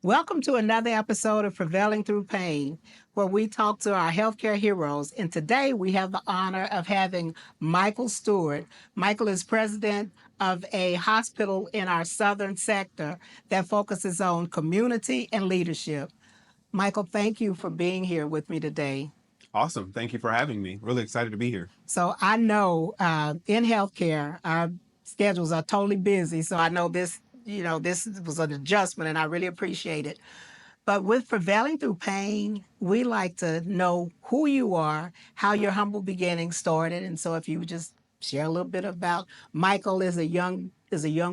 Welcome to another episode of Prevailing Through Pain, where we talk to our healthcare heroes. And today we have the honor of having Michael Steward. Michael is president of a hospital in our southern sector that focuses on community and leadership. Michael, thank you for being here with me today. Awesome. Thank you for having me. Really excited to be here. So I know in healthcare, our schedules are totally busy. So I know this was an adjustment and I really appreciate it. But with Prevailing Through Pain, we like to know who you are, how your humble beginnings started. And so if you would just share a little bit about Michael as a young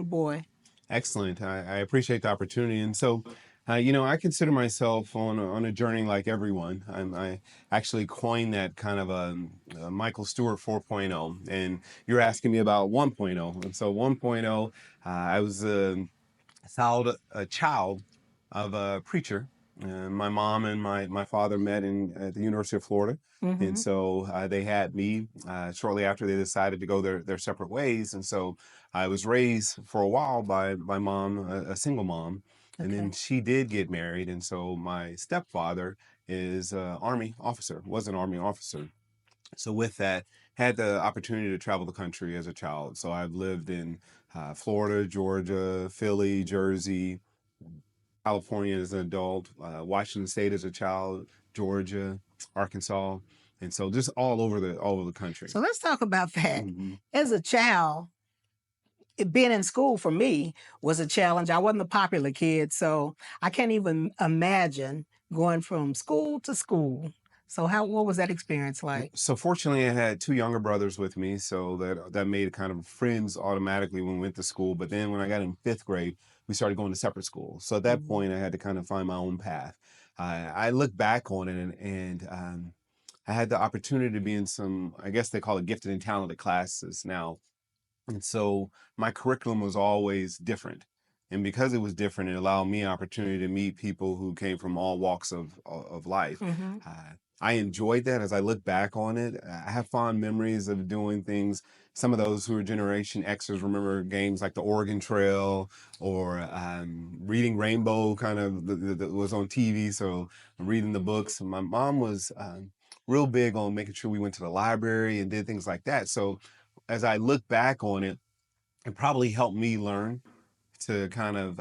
boy. Excellent. I appreciate the opportunity. And so, I consider myself on a journey like everyone. I actually coined that kind of a Michael Stewart 4.0. And you're asking me about 1.0. And so 1.0, I was a child of a preacher. My mom and my father met at the University of Florida. And so they had me shortly after they decided to go their separate ways. And so I was raised for a while by my mom, a single mom. And then she did get married. And so my stepfather is an Army officer, was an Army officer. So with that, had the opportunity to travel the country as a child. So I've lived in Florida, Georgia, Philly, Jersey, California as an adult, Washington State as a child, Georgia, Arkansas, and so just all over the country. So let's talk about that. Mhm. As a child, being in school for me was a challenge. I wasn't a popular kid, so I can't even imagine going from school to school. So what was that experience like? So fortunately, I had two younger brothers with me, so that made kind of friends automatically when we went to school. But then when I got in fifth grade, we started going to separate schools. So at that point, I had to kind of find my own path. I look back on it, and I had the opportunity to be in some, I guess they call it gifted and talented classes now. And so my curriculum was always different. And because it was different, it allowed me opportunity to meet people who came from all walks of life. I enjoyed that as I look back on it. I have fond memories of doing things. Some of those who are Generation Xers remember games like the Oregon Trail or reading Rainbow kind of was on TV. So reading the books. My mom was real big on making sure we went to the library and did things like that. So as I look back on it, it probably helped me learn to kind of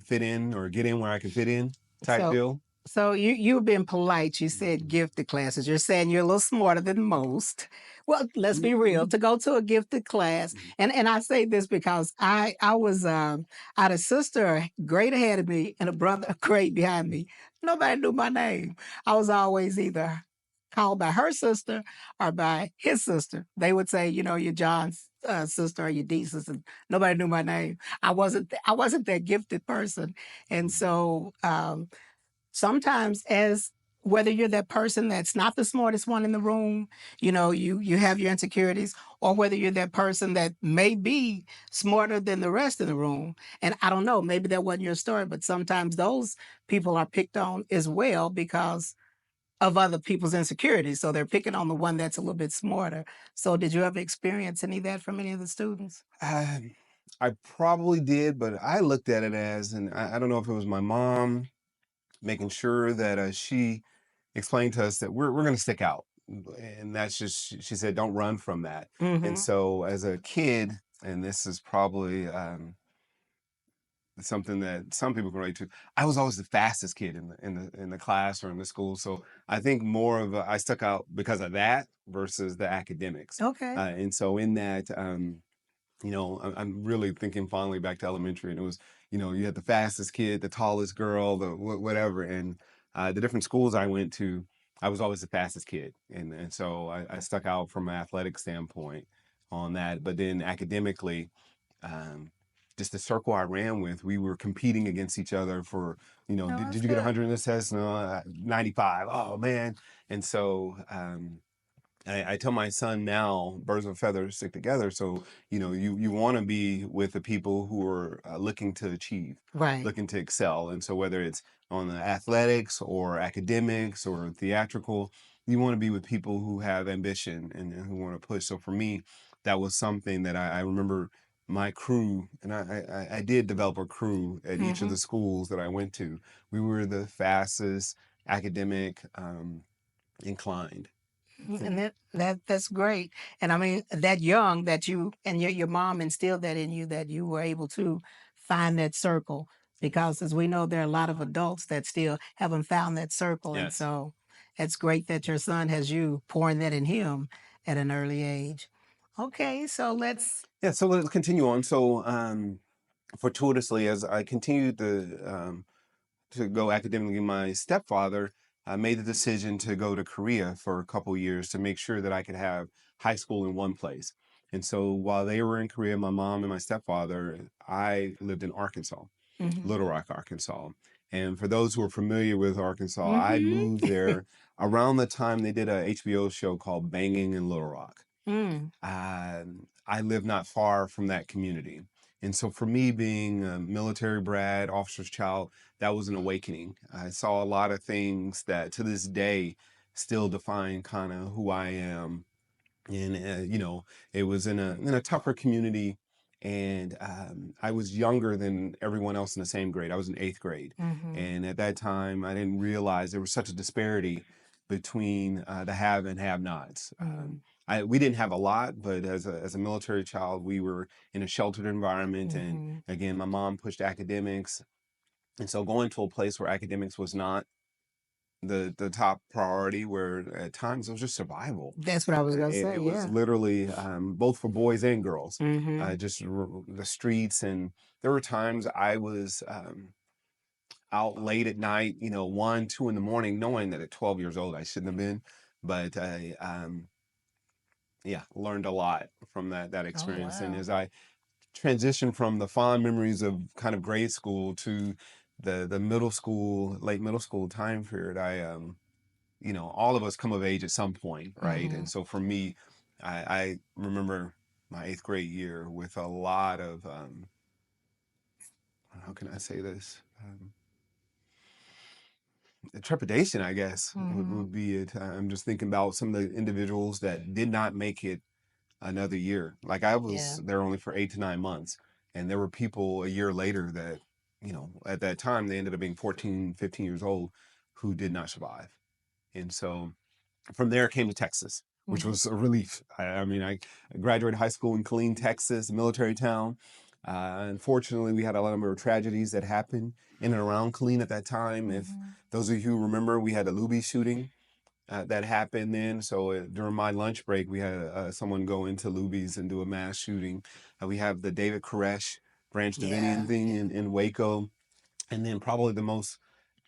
fit in or get in where I can fit in type So deal. So you've been polite. You said gifted classes. You're saying you're a little smarter than most. Well, let's be real. To go to a gifted class, and I say this because I was I had a sister a grade ahead of me and a brother a grade behind me. Nobody knew my name. I was always either called by her sister or by his sister. They would say, you're John's sister or your Dee's sister. Nobody knew my name. I wasn't that gifted person, and so. Sometimes as whether you're that person that's not the smartest one in the room, you have your insecurities, or whether you're that person that may be smarter than the rest in the room. And I don't know, maybe that wasn't your story, but sometimes those people are picked on as well because of other people's insecurities. So they're picking on the one that's a little bit smarter. So did you ever experience any of that from any of the students? I probably did, but I looked at it as, and I don't know if it was my mom making sure that she explained to us that we're going to stick out. And that's just, she said, don't run from that. And so as a kid, and this is probably something that some people can relate to. I was always the fastest kid in the class or in the school, so I think more of I stuck out because of that versus the academics. Okay. And so in that, I'm really thinking fondly back to elementary, and it was you had the fastest kid, the tallest girl, the whatever, and the different schools I went to, I was always the fastest kid, and so I stuck out from an athletic standpoint on that. But then academically. Um, just the circle I ran with, we were competing against each other for, No, did that's you get good. 100 in this test? No, 95. Oh, man. And so I tell my son now, birds of a feather stick together. So, you want to be with the people who are looking to achieve, Right. looking to excel. And so whether it's on the athletics or academics or theatrical, you want to be with people who have ambition and who want to push. So for me, that was something that I remember my crew, and I did develop a crew at each of Mm-hmm. the schools that I went to. We were the fastest academic inclined. And that's great. And I mean that young that you and your mom instilled that in you that you were able to find that circle because as we know there are a lot of adults that still haven't found that circle and Yes. so it's great that your son has you pouring that in him at an early age. Okay, so let's Yeah. So let's continue on. So fortuitously, as I continued to go academically, my stepfather made the decision to go to Korea for a couple years to make sure that I could have high school in one place. And so while they were in Korea, my mom and my stepfather, I lived in Arkansas, mm-hmm. Little Rock, Arkansas. And for those who are familiar with Arkansas, I moved Mm-hmm. there around the time they did a HBO show called Banging in Little Rock. mm, I live not far from that community. And so for me, being a military brat, officer's child, that was an awakening. I saw a lot of things that to this day still define kind of who I am. And, it was in a tougher community. And I was younger than everyone else in the same grade. I was in eighth grade. mm-hmm. And at that time, I didn't realize there was such a disparity between the have and have nots. Mm, We didn't have a lot, but as a military child, we were in a sheltered environment. And mm-hmm. again, my mom pushed academics. And so going to a place where academics was not the top priority, where at times it was just survival. That's what I was gonna say, It was yeah. literally both for boys and girls, Mm-hmm. the streets. And there were times I was out late at night, 1, 2 in the morning, knowing that at 12 years old I shouldn't have been. But I, yeah, learned a lot from that Oh experience. And wow. as I transitioned from the fond memories of kind of grade school to the middle school, late middle school time period, all of us come of age at some point, right? Mm-hmm. And so for me, I remember my eighth grade year with a lot of, how can I say this? Trepidation, I guess, would, Mm-hmm. would be it. I'm just thinking about some of the individuals that did not make it another year. Like I Yeah. was there only for 8 to 9 months, and there were people a year later that, at that time they ended up being 14, 15 years old who did not survive. And so from there came to Texas, which Mm-hmm. was a relief. I mean, I graduated high school in Killeen, Texas, a military town. Unfortunately, we had a lot of tragedies that happened in and around Killeen at that time. If Mm-hmm. those of you who remember, we had a Luby shooting that happened then. So during my lunch break, we had someone go into Luby's and do a mass shooting. We have the David Koresh, Branch Davidian Yeah. thing in Waco. And then probably the most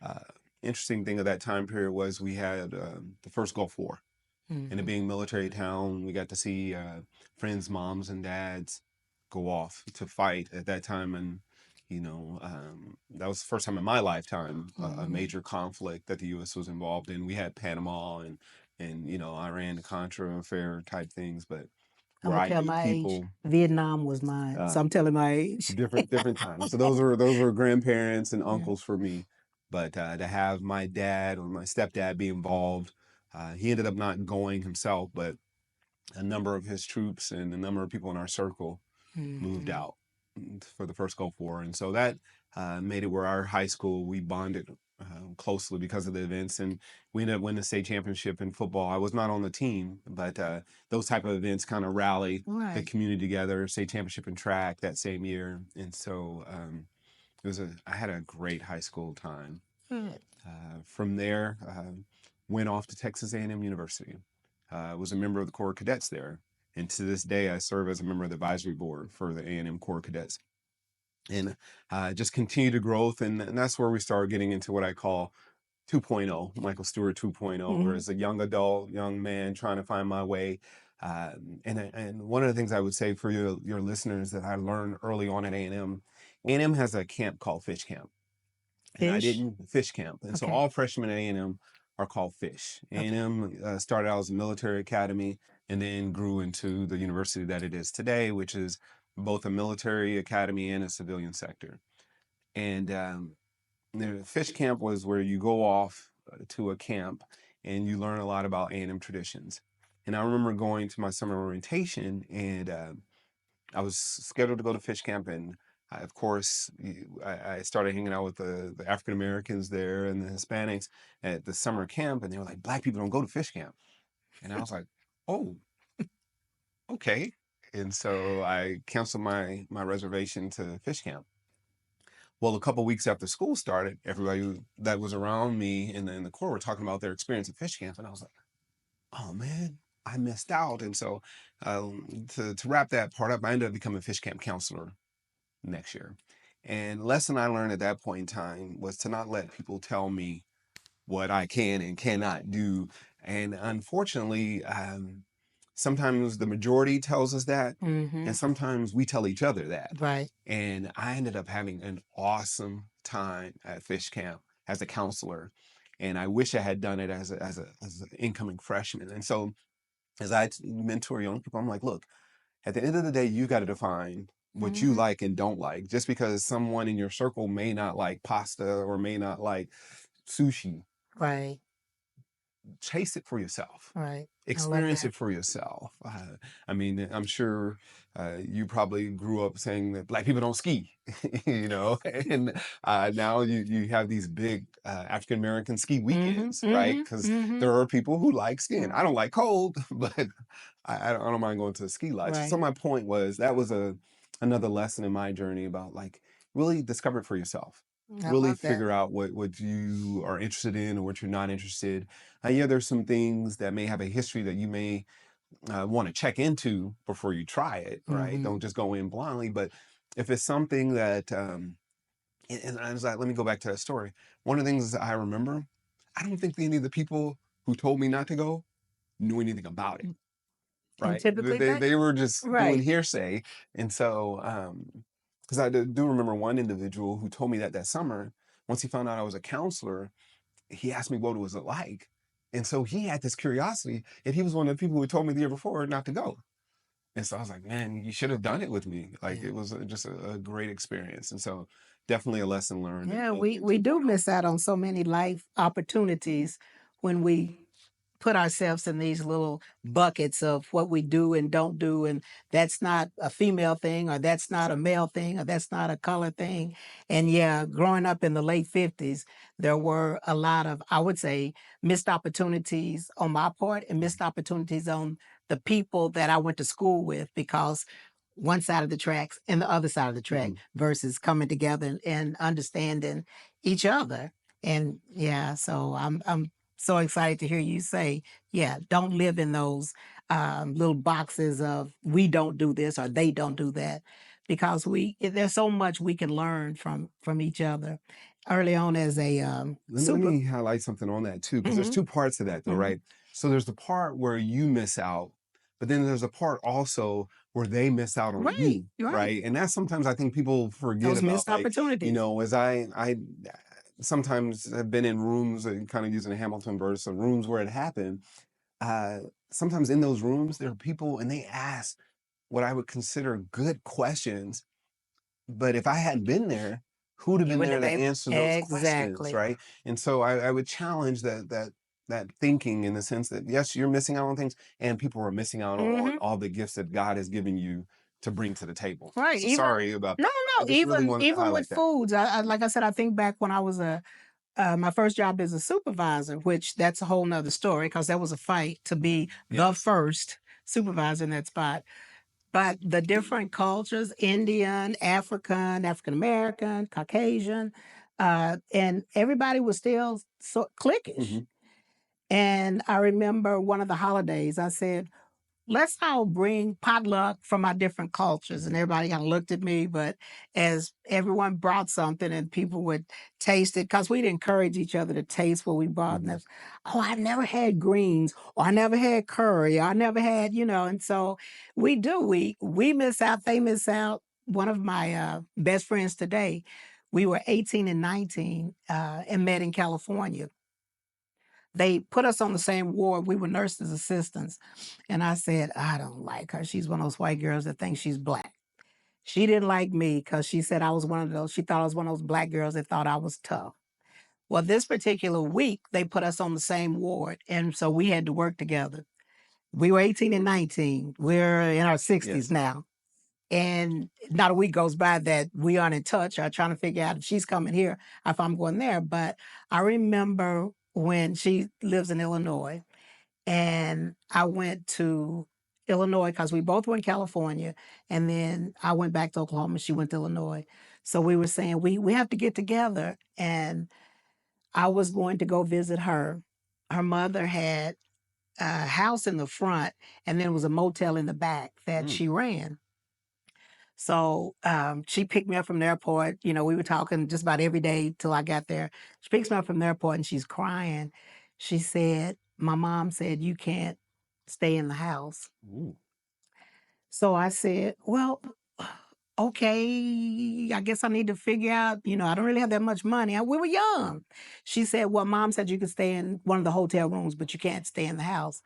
uh, interesting thing of that time period was we had the first Gulf War. And it Mm-hmm. being military town, we got to see friends, moms, and dads go off to fight at that time. And, that was the first time in my lifetime a Mm-hmm. major conflict that the U.S. was involved in. We had Panama and Iran Contra affair type things, but I'm where gonna I tell knew my age. people, Vietnam was mine, uh, so I'm telling my age. different times. So those were grandparents and Yeah. uncles for me. But to have my dad or my stepdad be involved, he ended up not going himself, but a number of his troops and a number of people in our circle moved Mm-hmm. out for the first Gulf War. And so that made it where our high school, we bonded closely because of the events. And we ended up winning the state championship in football. I was not on the team, but those type of events kind of rally the Right. community together, state championship in track that same year. And so I had a great high school time. Good. From there, went off to Texas A&M University. Was a member of the Corps of Cadets there, and to this day, I serve as a member of the advisory board for the A&M Corps of Cadets. And just continue to growth, and that's where we started getting into what I call 2.0, Michael Steward 2.0, where Mm-hmm. as a young adult, young man trying to find my way. And one of the things I would say for your listeners that I learned early on at A&M, A&M has a camp called Fish Camp. And I Fish. didn't fish camp. And so Okay. all freshmen at A&M are called fish. Okay. A&M started out as a military academy and then grew into the university that it is today, which is both a military academy and a civilian sector. And the fish camp was where you go off to a camp and you learn a lot about A&M traditions. And I remember going to my summer orientation and I was scheduled to go to fish camp, and of course, I started hanging out with the African Americans there and the Hispanics at the summer camp, and they were like, "Black people don't go to fish camp," and I was like, "Oh, okay." And so I canceled my reservation to fish camp. Well, a couple weeks after school started, everybody that was around me in the Corps were talking about their experience at fish camp, and I was like, "Oh man, I missed out." And so, to wrap that part up, I ended up becoming a fish camp counselor next year. And lesson I learned at that point in time was to not let people tell me what I can and cannot do. And unfortunately, sometimes the majority tells us that, Mm-hmm. and sometimes we tell each other that. Right. And I ended up having an awesome time at fish camp as a counselor. And I wish I had done it as an incoming freshman. And so as I mentor young people, I'm like, look, at the end of the day, you got to define what you Mm-hmm. like and don't like. Just because someone in your circle may not like pasta or may not like sushi, Right. chase it for yourself. Right. I love Experience that. it for yourself. I mean, I'm sure you probably grew up saying that Black people don't ski, you know, and now you have these big African American ski Mm-hmm. weekends, right? Mm-hmm. Because Mm-hmm. there are people who like skiing. I Mm-hmm. don't like cold, but I don't mind going to the ski lodge. So Right. my point was that was another lesson in my journey about like really discover it for yourself. I Really love that. figure out what you are interested in or what you're not interested. Yeah, there's some things that may have a history that you may want to check into before you try it, right? Mm-hmm. Don't just go in blindly. But if it's something that, and I was like, let me go back to that story. One of the things I remember, I don't think any of the people who told me not to go knew anything about it, And right? typically that. They were just doing Right. hearsay. And so, because I do remember one individual who told me that summer, once he found out I was a counselor, he asked me what it was like. And so he had this curiosity, and he was one of the people who told me the year before not to go. And so I was like, man, you should have done it with me. Like Yeah. it was just a great experience. And so definitely a lesson learned Yeah, we into do miss out on so many life opportunities when we put ourselves in these little buckets of what we do and don't do, and that's not a female thing, or that's not a male thing, or that's not a color thing. And yeah, growing up in the late 50s, there were a lot of, I would say, missed opportunities on my part and missed opportunities on the people that I went to school with, because one side of the tracks and the other side of the track Mhm. versus coming together and understanding each other. And yeah, so I'm so excited to hear you say, yeah, don't live in those little boxes of we don't do this or they don't do that, because there's so much we can learn from each other. Early on as a Let super. me highlight something on that too, because there's Hmm. two parts to that though, Hmm. right? So there's the part where you miss out, but then there's a part also where they miss out on Right, you, right. right? And that's sometimes I think people forget Those about, missed like, opportunities. as I sometimes have been in rooms and kind of using a Hamilton verse of rooms where it happened. Uh, Sometimes in those rooms, there are people and they ask what I would consider good questions, but if I hadn't been there, who would have You been wouldn't there have to been answer those questions, exactly. right? And so I would challenge that thinking in the sense that yes, you're missing out on things, and people are missing out on Hmm. all the gifts that God has given you to bring to the table. Right. So Even sorry about. no, I no. just really Even wanted to even with highlight that. foods, I like I said, I think back when I was my first job as a supervisor, which that's a whole nother story because that was a fight to be the Yes. first supervisor in that spot. But the different cultures, Indian, African, African American, Caucasian, and everybody was still so cliquish. Hmm. And I remember one of the holidays, I said, let's all bring potluck from our different cultures. And Hmm. everybody kind of looked at me, but as everyone brought something and people would taste it, because we'd encourage each other to taste what we brought. And Hmm. that's, oh, I've never had greens, or I never had curry, or I never had, and so we miss out, they miss out. One of my best friends today, we were 18 and 19 and met in California. They put us on the same ward. We were nurses assistants. And I said, I don't like her. She's one of those white girls that thinks she's black. She didn't like me because she said I was one of those, she thought I was one of those black girls that thought I was tough. Well, this particular week, they put us on the same ward. And so we had to work together. We were 18 and 19. We're in our 60s Yes. now. And not a week goes by that we aren't in touch or trying to figure out if she's coming here, or if I'm going there. But I remember when she lives in Illinois, and I went to Illinois because we both were in California, and then I went back to Oklahoma. She went to Illinois, so we were saying we have to get together, and I was going to go visit her. Her mother had a house in the front, and then was a motel in the back that Mm. she ran. So she picked me up from the airport. You know, we were talking just about every day till I got there. She picks me up from the airport and she's crying. She said, "My mom said you can't stay in the house." Ooh. So I said, "Well, okay, I guess I need to figure out, I don't really have that much money." We were young. She said, "Well, mom said you could stay in one of the hotel rooms, but you can't stay in the house."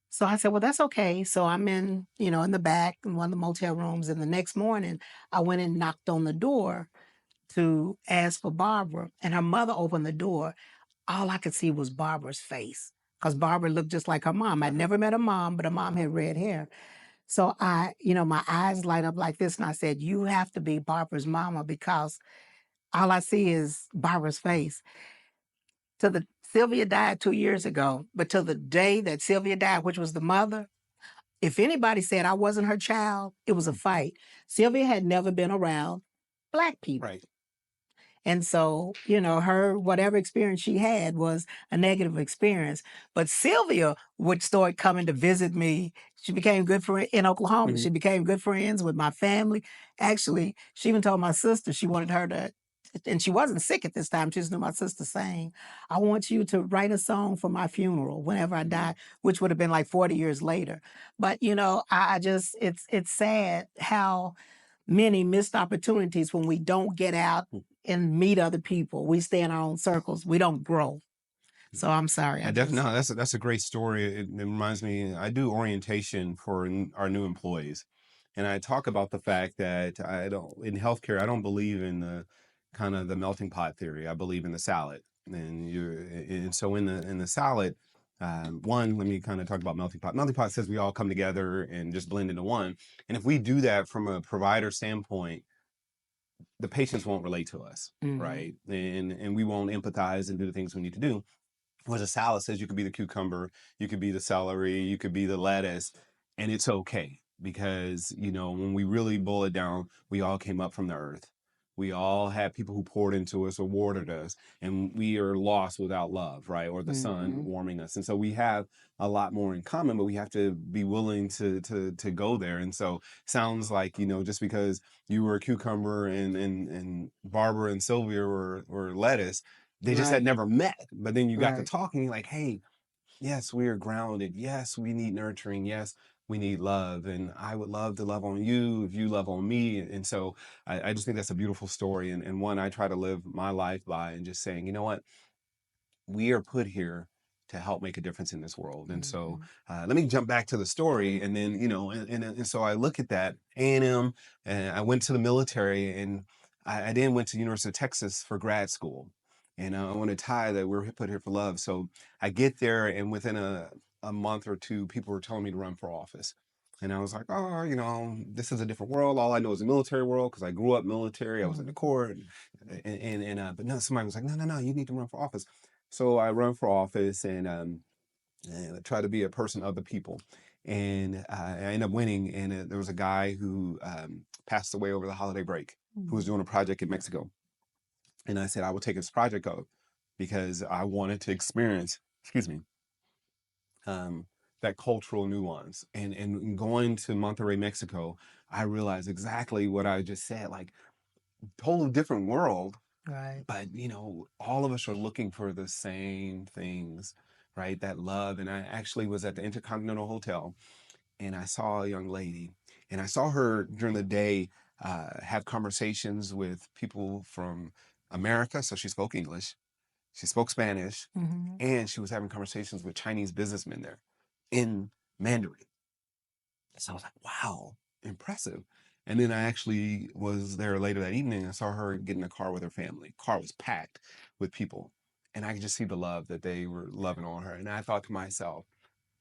So I said, "Well, that's okay." So I'm in the back in one of the motel rooms. And the next morning, I went and knocked on the door to ask for Barbara. And her mother opened the door. All I could see was Barbara's face because Barbara looked just like her mom. I'd never met her mom, but her mom had red hair. So my eyes light up like this. And I said, "You have to be Barbara's mama because all I see is Barbara's face." Sylvia died 2 years ago, but till the day that Sylvia died, which was the mother, if anybody said I wasn't her child, it was a fight. Sylvia had never been around Black people. Right. And so, her whatever experience she had was a negative experience. But Sylvia would start coming to visit me. She became good friend in Oklahoma. Mhm. She became good friends with my family. Actually, she even told my sister she wanted her to, and she wasn't sick at this time. She just knew my sister saying, "I want you to write a song for my funeral whenever I die," which would have been like 40 years later. But I just it's sad how many missed opportunities when we don't get out and meet other people. We stay in our own circles. We don't grow. So I'm sorry. I definitely, no, that's a great story. It reminds me, I do orientation for our new employees, and I talk about the fact that I don't in healthcare. I don't believe in the kind of the melting pot theory. I believe in the salad, and so in the salad. One, let me kind of talk about melting pot. Melting pot says we all come together and just blend into one. And if we do that from a provider standpoint, the patients won't relate to us, Mhm. right? And we won't empathize and do the things we need to do. Whereas a salad says you could be the cucumber, you could be the celery, you could be the lettuce, and it's okay because, when we really boil it down, we all came up from the earth. We all had people who poured into us or watered us, and we are lost without love, right? Or the sun Mhm. warming us. And so we have a lot more in common, but we have to be willing to go there. And so sounds like, just because you were a cucumber and Barbara and Sylvia were lettuce, they just had Right. never met. But then you got to Right. talking like, hey, yes, we are grounded. Yes, we need nurturing. Yes, we need love. And I would love to love on you if you love on me. And so I just think that's a beautiful story. And one I try to live my life by and just saying, you know what? We are put here to help make a difference in this world. And so Mhm. let me jump back to the story. And then, and so I look at that A&M, and I went to the military, and I then went to University of Texas for grad school. And I want to tie that we're put here for love. So I get there, and within a month or two, people were telling me to run for office. And I was like, oh, this is a different world. All I know is the military world because I grew up military. I was in the Mhm. Corps, but no, somebody was like, no, no, no, you need to run for office. So I run for office, and I try to be a person of the people. And I ended up winning. And there was a guy who passed away over the holiday break who was Mhm. doing a project in Mexico. And I said, I will take this project up because I wanted to experience, excuse me, um, that cultural nuance. And going to Monterrey, Mexico, I realized exactly what I just said, like totally different world, Right. but all of us are looking for the same things, right? That love. And I actually was at the Intercontinental Hotel, and I saw a young lady, and I saw her during the day have conversations with people from America. So she spoke English, she spoke Spanish, Mhm. and she was having conversations with Chinese businessmen there in Mandarin. So I was like, wow, impressive. And then I actually was there later that evening. I saw her get in a car with her family. Car was packed with people. And I could just see the love that they were loving on her. And I thought to myself,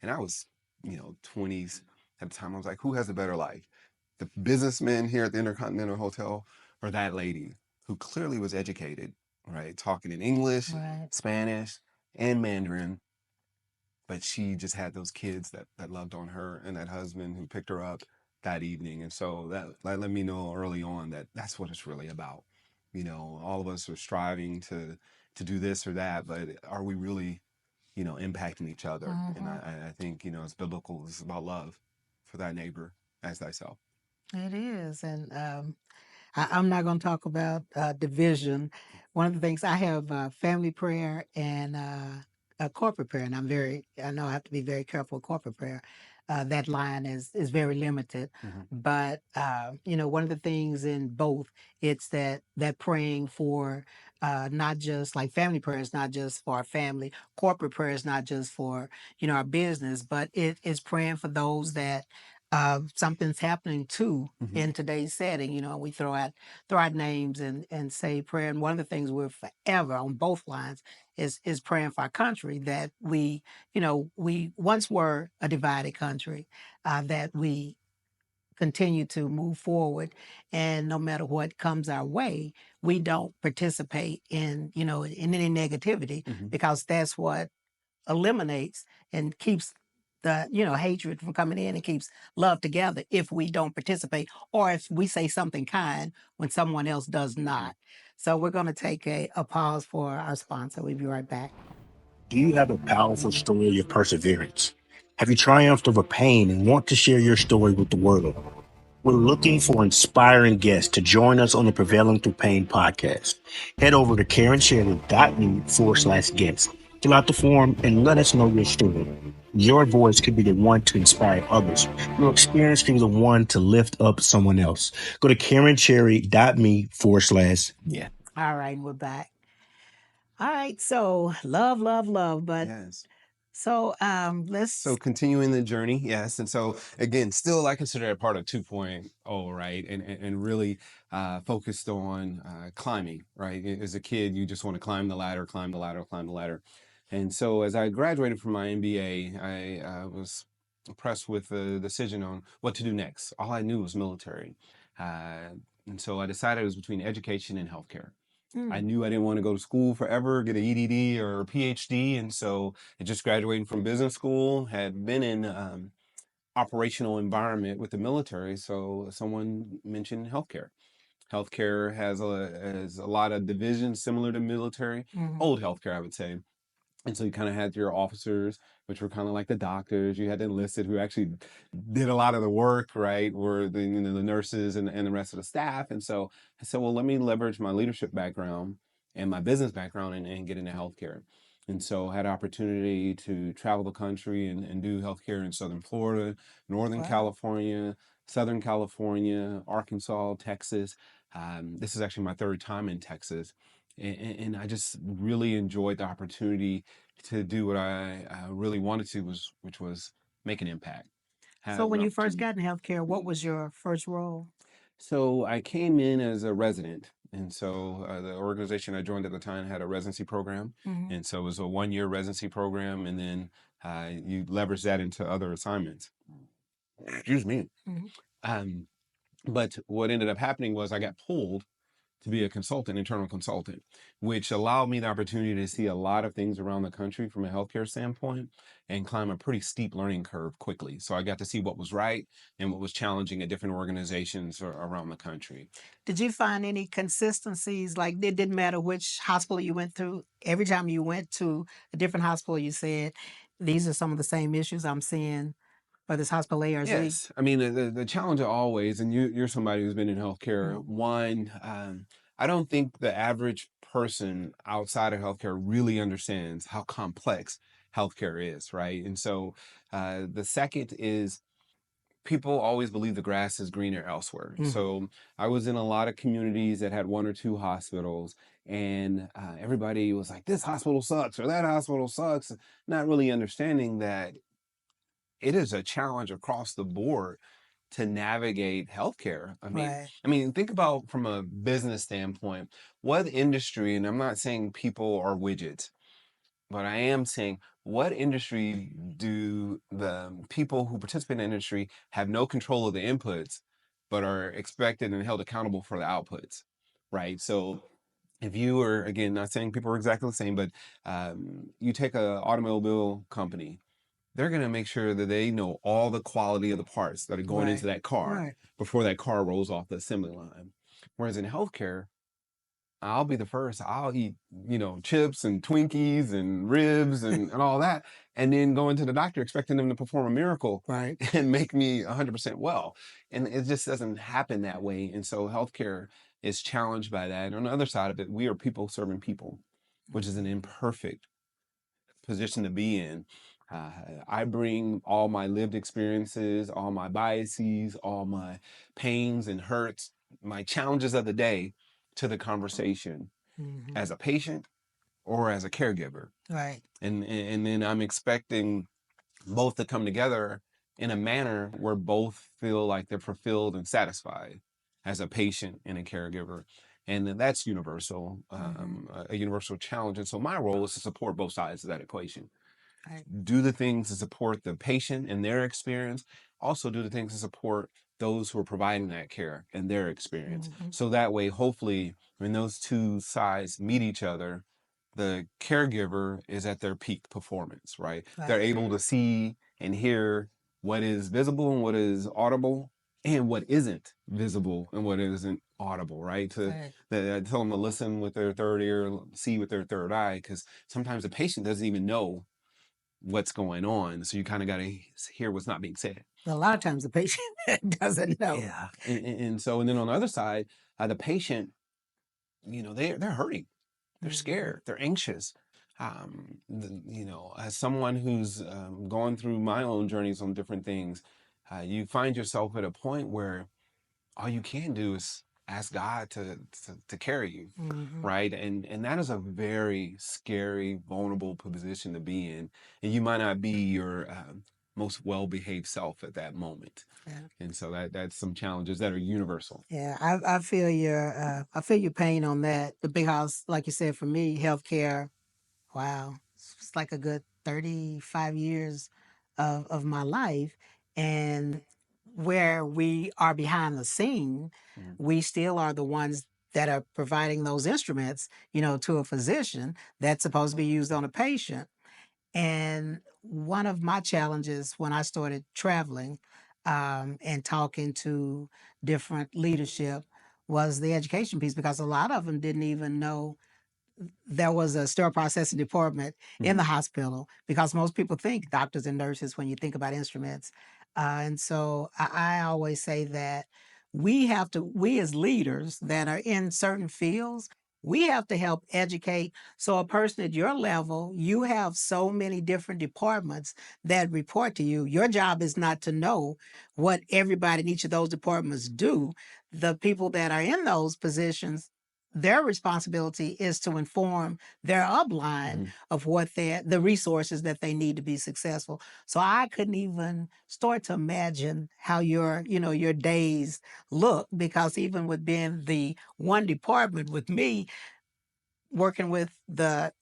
and I was, 20s at the time, I was like, who has a better life? the businessman here at the Intercontinental Hotel, or that lady who clearly was educated, right? Talking in English, Right. Spanish, and Mandarin, but she just had those kids that loved on her and that husband who picked her up that evening. And so that let me know early on that that's what it's really about. You know, all of us are striving to do this or that, but are we really, you know, impacting each other? And Mhm. I think, you know, it's biblical. It's about love for thy neighbor as thyself. It is. And I'm not going to talk about division. One of the things I have family prayer and a corporate prayer, and I know I have to be very careful with corporate prayer. That line is very limited, Mhm. but you know, one of the things in both, it's that praying for not just like family prayer is not just for our family, corporate prayer is not just for you know our business, but it is praying for those that something's happening to Mhm. in today's setting. You know, we throw out names and say prayer. And one of the things we're forever on both lines is praying for our country that we, you know, we once were a divided country, that we continue to move forward and no matter what comes our way, we don't participate in, you know, in any negativity Mhm. because that's what eliminates and keeps the you know hatred from coming in and keeps love together if we don't participate or if we say something kind when someone else does Mhm. not. So we're going to take a pause for our sponsor. We'll be right back. Do you have a powerful story of perseverance? Have you triumphed over pain and want to share your story with the world? We're looking for inspiring guests to join us on the Prevailing Through Pain podcast. Head over to KarenSheridan.me/guest. Fill out the form and let us know your story. Your voice could be the one to inspire others. Your experience can be the one to lift up someone else. Go to KarenSherry.me/yeah. All right, we're back. All right, so love, but Yes. so So let's continuing the journey, yes. And so again, still I consider it part of 2.0, right? And really focused on climbing, right? As a kid, you just want to climb the ladder, climb the ladder, climb the ladder. And so as I graduated from my MBA, I was pressed with a decision on what to do next. All I knew was military. And so I decided it was between education and healthcare. I mm, knew I didn't want to go to school forever, get an EDD or a PhD. And so I just graduated from business school, had been in operational environment with the military. So someone mentioned healthcare. Healthcare has a lot of divisions similar to military, mhm, old healthcare, I would say. And so you kind of had your officers, which were kind of like the doctors. You had the enlisted who actually did a lot of the work, right? Were the you know the nurses and the rest of the staff. And so I said, well, let me leverage my leadership background and my business background and get into healthcare. And so I had opportunity to travel the country and do healthcare in Southern Florida, Northern wow. California, Southern California, Arkansas, Texas. This is actually my third time in Texas. And I just really enjoyed the opportunity to do what I really wanted to which was make an impact, So have an when you first opportunity. got in healthcare, what was your first role? So I came in as a resident, and so the organization I joined at the time had a residency program, Hmm. and so it was a 1 year residency program, and then you leverage that into other assignments. Excuse me. Hmm. Um, but what ended up happening was I got pulled to be a consultant, internal consultant, which allowed me the opportunity to see a lot of things around the country from a healthcare standpoint and climb a pretty steep learning curve quickly. So I got to see what was right and what was challenging at different organizations around the country. Did you find any consistencies? Like it didn't matter which hospital you went to. Every time you went to a different hospital, you said, "These are some of the same issues I'm seeing for this hospital A or Z." Yes, I mean the challenge always, and you're somebody who's been in healthcare. Mhm. One, I don't think the average person outside of healthcare really understands how complex healthcare is, right? And so the second is people always believe the grass is greener elsewhere. Mhm. So I was in a lot of communities that had one or two hospitals, and everybody was like, "This hospital sucks" or "That hospital sucks," not really understanding that it is a challenge across the board to navigate healthcare. Right. I mean, think about from a business standpoint, what industry, and I'm not saying people are widgets, but I am saying what industry do the people who participate in the industry have no control of the inputs, but are expected and held accountable for the outputs, right? So if you are, again, not saying people are exactly the same, but you take a automobile company, they're going to make sure that they know all the quality of the parts that are going into Right. that car Right. before that car rolls off the assembly line. Whereas in healthcare, I'll be the first. I'll eat, chips and Twinkies and ribs and all that, and then go into the doctor expecting them to perform a miracle Right. and make me 100% well. And it just doesn't happen that way. And so healthcare is challenged by that. And on the other side of it, we are people serving people, which is an imperfect position to be in. I bring all my lived experiences, all my biases, all my pains and hurts, my challenges of the day to the conversation Mm-hmm. as a patient or as a caregiver. Right. And then I'm expecting both to come together in a manner where both feel like they're fulfilled and satisfied as a patient and a caregiver. And that's universal, a universal challenge. And so my role is to support both sides of that equation. Right. Do the things to support the patient and their experience. Also do the things to support those who are providing that care and their experience. Mm-hmm. So that way, hopefully, when those two sides meet each other, the caregiver is at their peak performance, right? They're Right. able to see and hear what is visible and what is audible and what isn't visible and what isn't audible, right? Right. I tell them to listen with their third ear, see with their third eye, because sometimes the patient doesn't even know what's going on. So you kind of got to hear what's not being said. A lot of times the patient doesn't know. Yeah. And then on the other side, the patient, they're hurting. They're scared. They're anxious. As someone who's gone through my own journeys on different things, you find yourself at a point where all you can do is ask God to carry you, Mm-hmm. right? And that is a very scary, vulnerable position to be in, and you might not be your most well-behaved self at that moment. Yeah. And so that's some challenges that are universal. Yeah, I feel your pain on that because, like you said, for me, healthcare. Wow, it's like a good 35 years of my life, and where we are behind the scene, Mhm. we still are the ones that are providing those instruments, to a physician that's supposed to be used on a patient. And one of my challenges when I started traveling and talking to different leadership was the education piece because a lot of them didn't even know there was a sterile processing department in the hospital because most people think doctors and nurses when you think about instruments. And so I always say that we as leaders that are in certain fields, we have to help educate. So a person at your level, you have so many different departments that report to you. Your job is not to know what everybody in each of those departments do. The people that are in those positions, their responsibility is to inform their upline of what the resources that they need to be successful. So I couldn't even start to imagine how your days look because even with being the one department with me working with the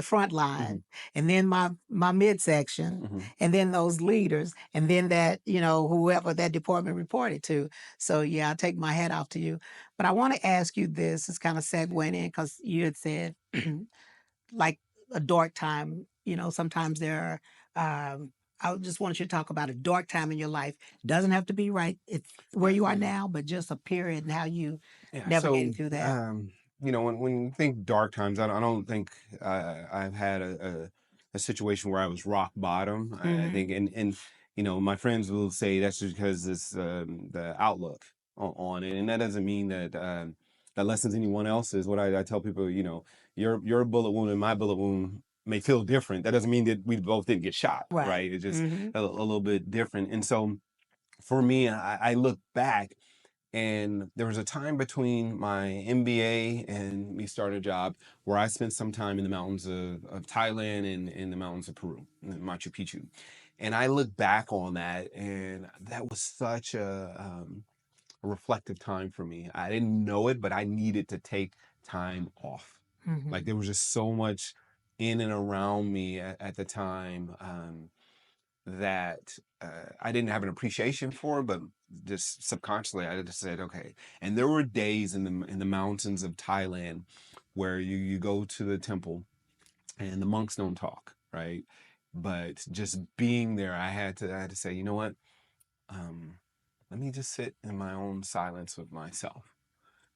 front line and then my midsection and then those leaders and then that whoever that department reported to. So yeah, I take my hat off to you, but I want to ask you this. It's kind of segueing in because you had said like a dark time, sometimes there are I just want you to talk about a dark time in your life. Doesn't have to be right it's where you are now, but just a period and how you Yeah. So, navigated through that. when you think dark times, I don't think I've had a situation where I was rock bottom. I Hmm. think, and my friends will say that's just because it's the outlook on it, and that doesn't mean that that lessens anyone else's. What I tell people, your bullet wound and my bullet wound may feel different. That doesn't mean that we both didn't get shot, Right. right? It's just Hmm. a little bit different. And so, for me, I look back. And there was a time between my MBA and me starting a job where I spent some time in the mountains of Thailand and in the mountains of Peru, in Machu Picchu. And I look back on that, and that was such a reflective time for me. I didn't know it, but I needed to take time off. Hmm. Like there was just so much in and around me at the time. that I didn't have an appreciation for, but just subconsciously I just said, okay. And there were days in the mountains of Thailand where you go to the temple and the monks don't talk, right? But just being there, I had to say, you know what? Let me just sit in my own silence with myself.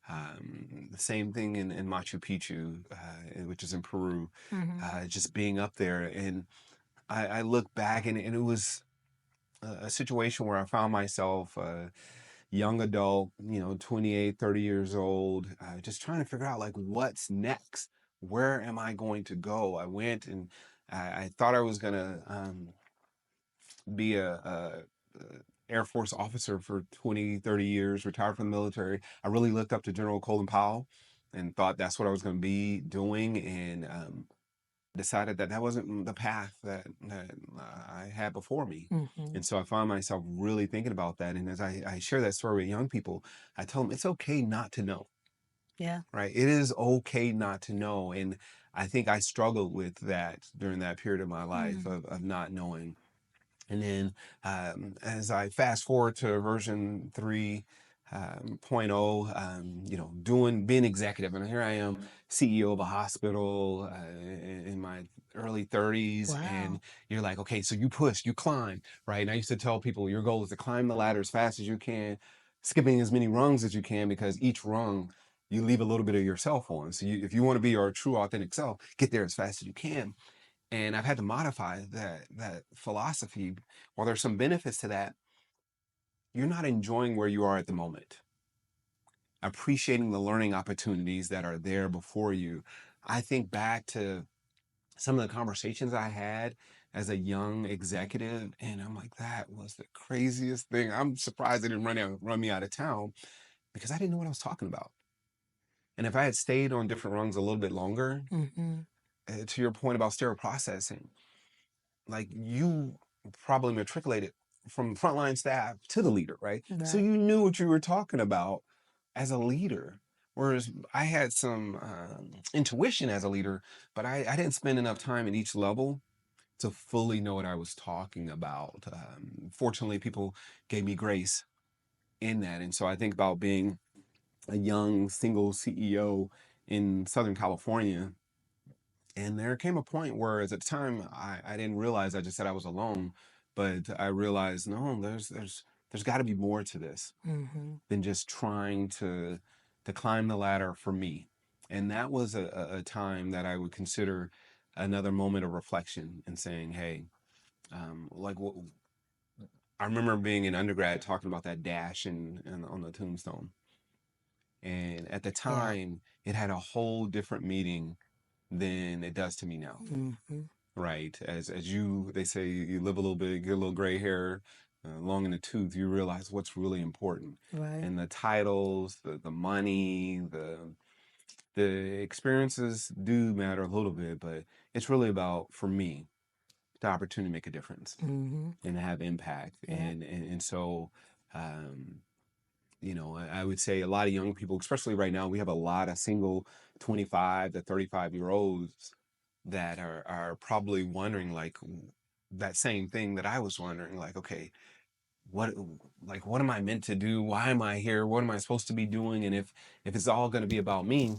The same thing in Machu Picchu, which is in Peru, just being up there. And I look back and it was a situation where I found myself a young adult, 28, 30 years old, just trying to figure out like what's next. Where am I going to go? I went and I thought I was going to be a Air Force officer for 20, 30 years, retired from the military. I really looked up to General Colin Powell and thought that's what I was going to be doing. And decided that that wasn't the path that I had before me. And so I found myself really thinking about that. And as I share that story with young people, I tell them it's okay not to know, Yeah. right? It is okay not to know. And I think I struggled with that during that period of my life of not knowing. And then as I fast forward to version 3.0, being executive, and here I am, CEO of a hospital in my early 30s, and Wow. you're like, okay, so you push, you climb, right? And I used to tell people your goal is to climb the ladder as fast as you can, skipping as many rungs as you can, because each rung you leave a little bit of yourself on. So if you want to be your true authentic self, get there as fast as you can. And I've had to modify that philosophy. While there's some benefits to that, you're not enjoying where you are at the moment, appreciating the learning opportunities that are there before you. I think back to some of the conversations I had as a young executive, and I'm like, that was the craziest thing. I'm surprised they didn't run me out of town because I didn't know what I was talking about. And if I had stayed on different rungs a little bit longer, to your point about sterile processing, like you probably matriculated from frontline staff to the leader, right? So Right. you knew what you were talking about as a leader. Whereas I had some intuition as a leader, but I didn't spend enough time at each level to fully know what I was talking about. Fortunately, people gave me grace in that. And so I think about being a young single CEO in Southern California. And there came a point where, at the time, I didn't realize I just said I was alone, but I realized no, there's got to be more to this than just trying to climb the ladder for me. And that was a time that I would consider another moment of reflection and saying, hey, like what I remember being in undergrad talking about that dash and on the tombstone. And at the Yeah. time, it had a whole different meaning than it does to me now. Right. As they say, you live a little bit, get a little gray hair, long in the tooth, you realize what's really important. Right. And the titles, the money, the experiences do matter a little bit, but it's really about, for me, the opportunity to make a difference and to have impact. Yeah. And so, um, I would say a lot of young people, especially right now, we have a lot of single 25 to 35-year-olds that are probably wondering like that same thing that I was wondering, like, okay, what what am I meant to do? Why am I here? What am I supposed to be doing? And if it's all going to be about me,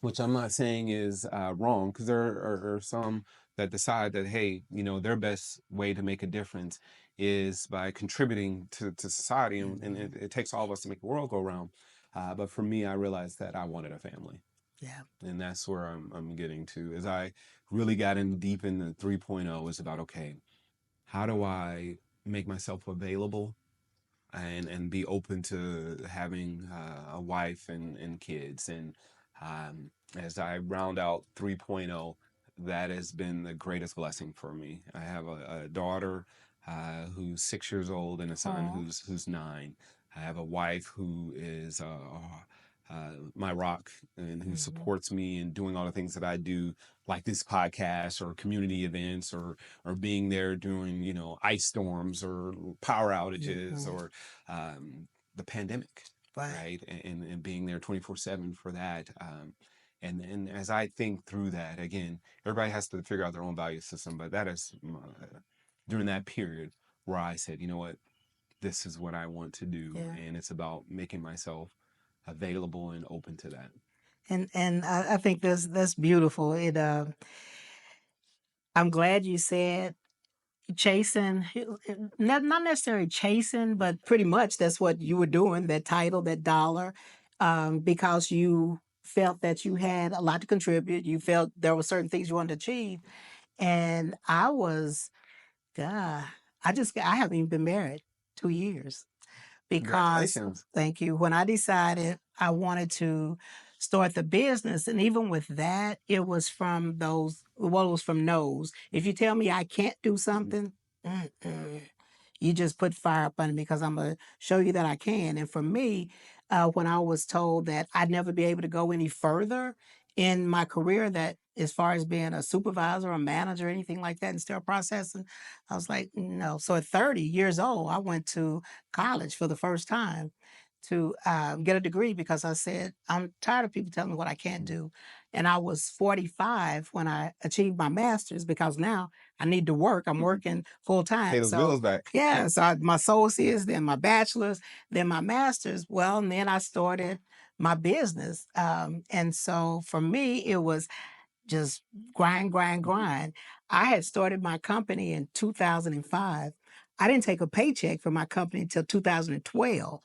which I'm not saying is wrong, because there are some that decide that, hey, their best way to make a difference is by contributing to society, and it takes all of us to make the world go round. But for me, I realized that I wanted a family. Yeah. And that's where I'm getting to. As I really got in deep in the 3.0, is about, okay, how do I make myself available and be open to having a wife and kids. And as I round out 3.0, that has been the greatest blessing for me. I have a daughter who's 6 years old and a son Oh. who's 9. I have a wife who is my rock and who supports me in doing all the things that I do, like this podcast or community events or being there during ice storms or power outages or the pandemic, Right. right? And being there 24/7 for that. And as I think through that, again, everybody has to figure out their own value system, but that is during that period where I said, you know what, this is what I want to do. Yeah. And it's about making myself available and open to that. And I think that's beautiful. I'm glad you said chasing, not necessarily chasing, but pretty much that's what you were doing, that title, that dollar, because you felt that you had a lot to contribute. You felt there were certain things you wanted to achieve. And I was, God, I haven't even been married 2 years because, Congratulations. thank you, when I decided I wanted to start the business, and even with that, it was from it was from no's. If you tell me I can't do something, mm-mm, you just put fire up under me because I'm going to show you that I can. And for me, when I was told that I'd never be able to go any further in my career, that as far as being a supervisor, a manager, anything like that, and still processing, I was like, no. So at 30 years old, I went to college for the first time to get a degree because I said, I'm tired of people telling me what I can't do. And I was 45 when I achieved my master's because now I need to work. I'm working full time. Pay those So, bills back. yeah, so my associates, then my bachelor's, then my master's. Well, and then I started my business. And so for me, it was just grind, grind, grind. I had started my company in 2005. I didn't take a paycheck from my company until 2012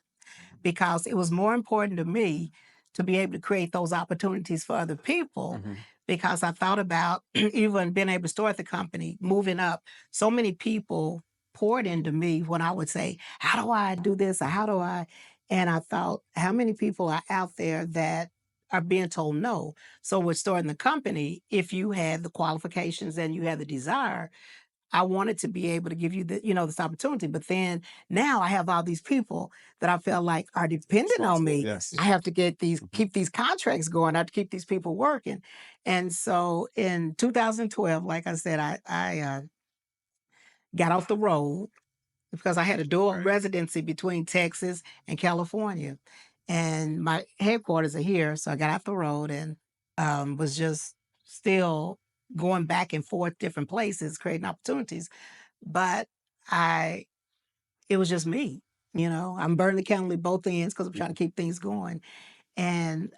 because it was more important to me to be able to create those opportunities for other people because I thought about even being able to start the company, moving up. So many people poured into me when I would say, how do I do this? Or how do I? And I thought, how many people are out there that are being told no? So with starting the company, if you had the qualifications and you had the desire, I wanted to be able to give you this opportunity. But then now I have all these people that I feel like are dependent on me. Yes. I have to keep these contracts going. I have to keep these people working. And so in 2012, like I said, I got off the road because I had a dual residency between Texas and California. And my headquarters are here. So I got off the road and was just still going back and forth different places, creating opportunities. But I it was just me, I'm burning the candle at both ends because I'm trying to keep things going. And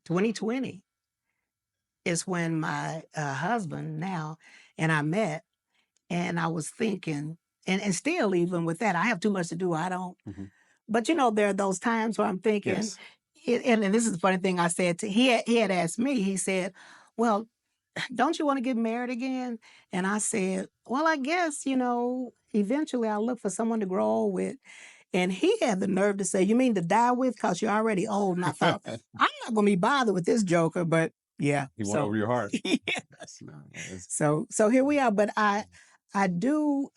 2020 is when my husband now and I met, and I was thinking, and still even with that, I have too much to do. I don't. But there are those times where I'm thinking, Yes. and this is the funny thing I said he had asked me. He said, "Well, don't you want to get married again?" And I said, well, I guess, eventually I'll look for someone to grow old with. And he had the nerve to say, you mean to die with? Because you're already old. And I thought, I'm not going to be bothered with this joker, but yeah. He went over your heart. Yes. No, it's- So here we are. But I do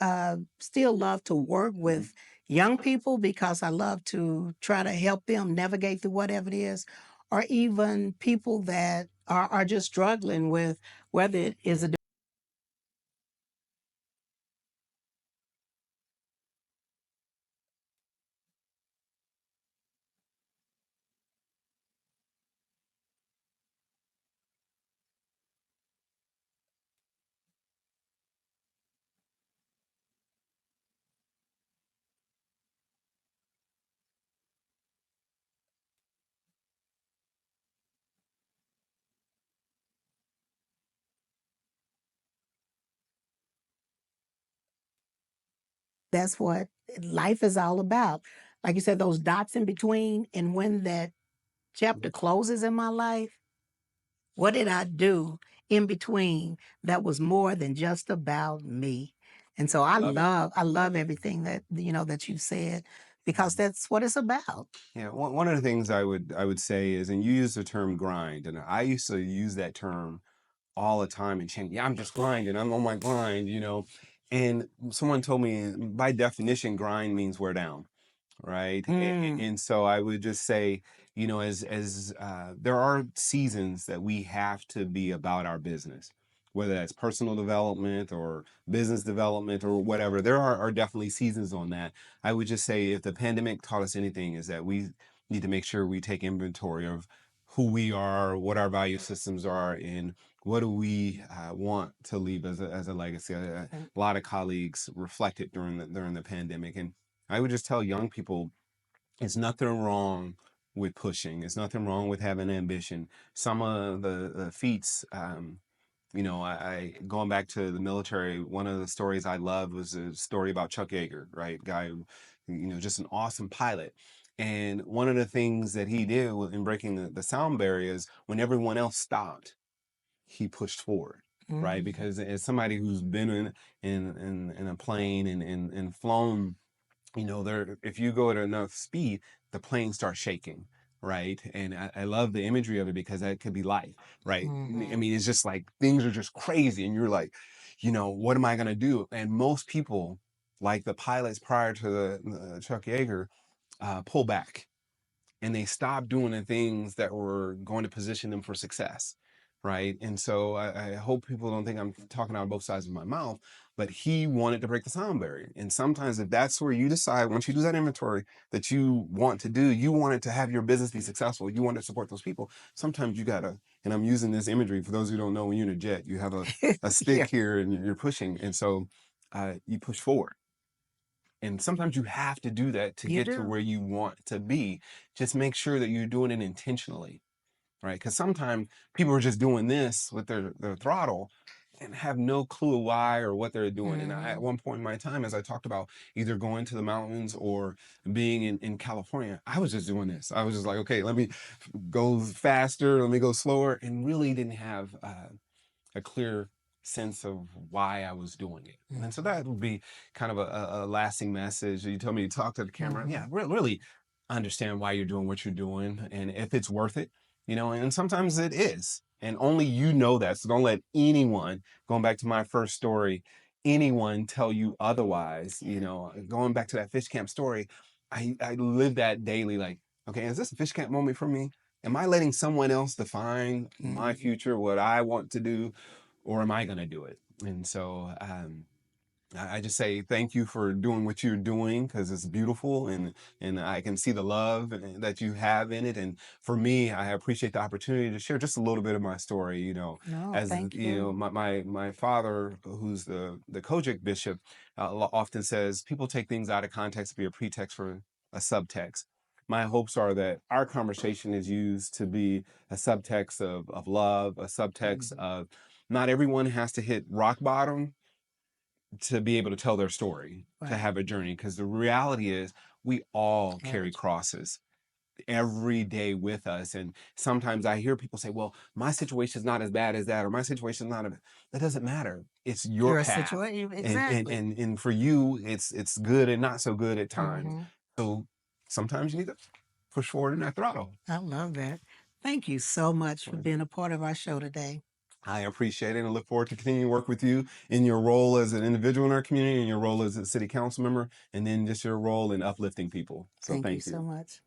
still love to work with young people because I love to try to help them navigate through whatever it is, or even people that are just struggling with whether it is a that's what life is all about. Like you said, those dots in between, and when that chapter closes in my life, what did I do in between that was more than just about me? And so I love everything that you said because that's what it's about. Yeah, one of the things I would say is, and you use the term grind, and I used to use that term all the time and change. Yeah, I'm just grinding. I'm on my grind. And someone told me, by definition, grind means wear down, right? And so I would just say, as there are seasons that we have to be about our business, whether that's personal development or business development or whatever. There are definitely seasons on that. I would just say, if the pandemic taught us anything, is that we need to make sure we take inventory of who we are, what our value systems are, and what do we want to leave as a legacy? A lot of colleagues reflected during the pandemic, and I would just tell young people, it's nothing wrong with pushing. It's nothing wrong with having ambition. Some of the feats, I going back to the military, one of the stories I loved was a story about Chuck Yeager, right? Guy who, just an awesome pilot. And one of the things that he did in breaking the sound barriers, when everyone else stopped, he pushed forward, right? Because as somebody who's been in a plane and flown, there, if you go at enough speed, the plane starts shaking, right? And I love the imagery of it because that could be life, right? I mean, it's just like things are just crazy, and you're like, what am I gonna do? And most people, like the pilots prior to the Chuck Yeager, pull back, and they stopped doing the things that were going to position them for success, right? And so I hope people don't think I'm talking out of both sides of my mouth, but he wanted to break the sound barrier. And sometimes if that's where you decide, once you do that inventory that you want to do, you want it to have your business be successful, you want to support those people, sometimes you gotta, and I'm using this imagery for those who don't know, when you're in a jet, you have a Yeah, stick here and you're pushing. And so you push forward. And sometimes you have to do that to you get to do. where you want to be. Just make sure that you're doing it intentionally, right? Because sometimes people are just doing this with their throttle and have no clue why or what they're doing. And at one point in my time, as I talked about either going to the mountains or being in California, I was just doing this. I was just like, okay, let me go faster, let me go slower, and really didn't have a clear sense of why I was doing it. And so that would be kind of a lasting message. You told me to talk to the camera. Yeah, really understand why you're doing what you're doing and if it's worth it, and sometimes it is. And only you know that. So don't let anyone, going back to my first story, anyone tell you otherwise. Going back to that fish camp story, I live that daily, like, okay, is this a fish camp moment for me? Am I letting someone else define my future, what I want to do? Or am I going to do it? And so I just say thank you for doing what you're doing, because it's beautiful, and I can see the love that you have in it. And for me, I appreciate the opportunity to share just a little bit of my story. No, As thank you. my father, who's the Kojic bishop, often says people take things out of context to be a pretext for a subtext. My hopes are that our conversation is used to be a subtext of love, a subtext of not everyone has to hit rock bottom to be able to tell their story, to Right. have a journey. Because the reality is, we all Yeah. carry crosses every day with us. And sometimes I hear people say, well, my situation is not as bad as that, or my situation is not, that doesn't matter. It's your Your path. situation, And, exactly. and for you, it's good and not so good at times. hmm So sometimes you need to push forward in that throttle. I love that. Thank you so much for Well, being a part of our show today. I appreciate it and look forward to continuing to work with you in your role as an individual in our community, and your role as a city council member, and then just your role in uplifting people. So Thank you thank so you. much.